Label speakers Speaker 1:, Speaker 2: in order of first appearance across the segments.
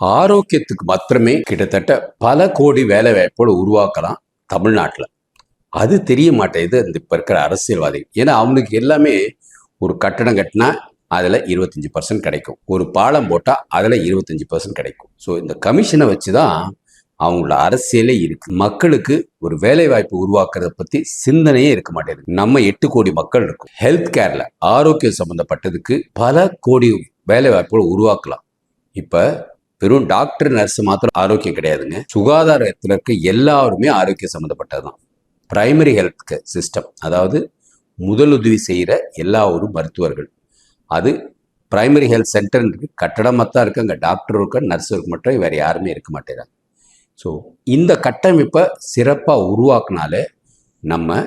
Speaker 1: ஆரோக்கியத்துக்கு மாத்திரமே கிட்டத்தட்ட பல கோடி வேலை வாய்ப்புகளை உருவாக்கலாம் தமிழ்நாட்டில். அது தெரிய மாட்டேங்குது இந்த இப்போ இருக்கிற அரசியல்வாதி. ஏன்னா அவனுக்கு எல்லாமே ஒரு கட்டடம் கட்டினா அதில் 25% கிடைக்கும், ஒரு பாலம் போட்டால் அதில் 25% கிடைக்கும். ஸோ இந்த கமிஷனை வச்சு தான் அவங்களோட அரசியலே இருக்கு. மக்களுக்கு ஒரு வேலை வாய்ப்பு உருவாக்குறத பற்றி சிந்தனையே இருக்க மாட்டேங்குது. நம்ம 8 கோடி மக்கள் இருக்கும். ஹெல்த் கேர்ல ஆரோக்கியம் சம்பந்தப்பட்டதுக்கு பல கோடி வேலை வாய்ப்புகளை உருவாக்கலாம். இப்போ வெறும் டாக்டர் நர்ஸ் மாத்திரம் ஆரோக்கியம் கிடையாதுங்க. சுகாதாரத்தில் இருக்க எல்லாருமே ஆரோக்கியம் சம்மந்தப்பட்டதுதான். பிரைமரி ஹெல்த் சிஸ்டம், அதாவது முதலுதவி செய்கிற எல்லா ஒரு மருத்துவர்கள், அது பிரைமரி ஹெல்த் சென்டர் இருக்கு, கட்டடமாக தான் இருக்கு. அங்கே டாக்டர் இருக்க, நர்ஸ் இருக்க, மட்டும் வேற யாருமே இருக்க மாட்டேறாங்க. ஸோ இந்த கட்டமைப்பை சிறப்பாக உருவாக்குனாலே நம்ம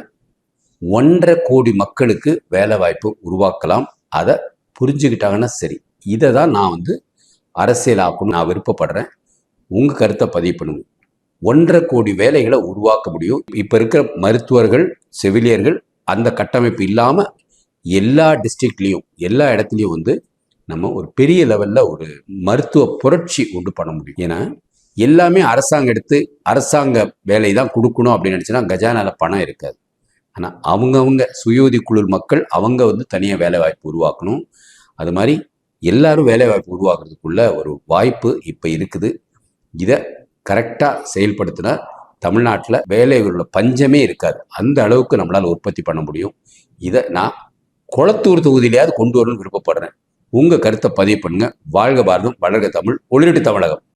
Speaker 1: 1.5 கோடி மக்களுக்கு வேலை வாய்ப்பு உருவாக்கலாம். அதை புரிஞ்சுக்கிட்டாங்கன்னா சரி. இதை தான் நான் அரசியலாக்கணும் நான் விருப்பப்படுறேன். உங்கள் கருத்தை பதிவு பண்ணுங்க. 1.5 கோடி வேலைகளை உருவாக்க முடியும். இப்போ இருக்கிற மருத்துவர்கள், செவிலியர்கள் அந்த கட்டமைப்பு இல்லாமல் எல்லா டிஸ்ட்ரிக்ட்லேயும் எல்லா இடத்துலையும் நம்ம ஒரு பெரிய லெவலில் ஒரு மருத்துவ புரட்சி உண்டு பண்ண முடியும். ஏன்னா எல்லாமே அரசாங்கம் எடுத்து அரசாங்க வேலை தான் கொடுக்கணும் அப்படின்னு நினச்சினா கஜானால பணம் இருக்காது. ஆனால் அவங்கவுங்க சுய உதவி மக்கள் அவங்க தனியாக வேலை வாய்ப்பு உருவாக்கணும். அது மாதிரி எல்லாரும் வேலை வாய்ப்பு உருவாக்குறதுக்குள்ள ஒரு வாய்ப்பு இப்போ இருக்குது. இதை கரெக்டாக செயல்படுத்தினா தமிழ்நாட்டில் வேலைகளோட பஞ்சமே இருக்காது. அந்த அளவுக்கு நம்மளால் உற்பத்தி பண்ண முடியும். இதை நான் கொளத்தூர் தொகுதியிலேயாவது கொண்டு வரணும்னு விருப்பப்படுறேன். உங்கள் கருத்தை பதிவு பண்ணுங்க. வாழ்க பாரதம், வளர்க தமிழ், ஒளிரட்டு தமிழகம்.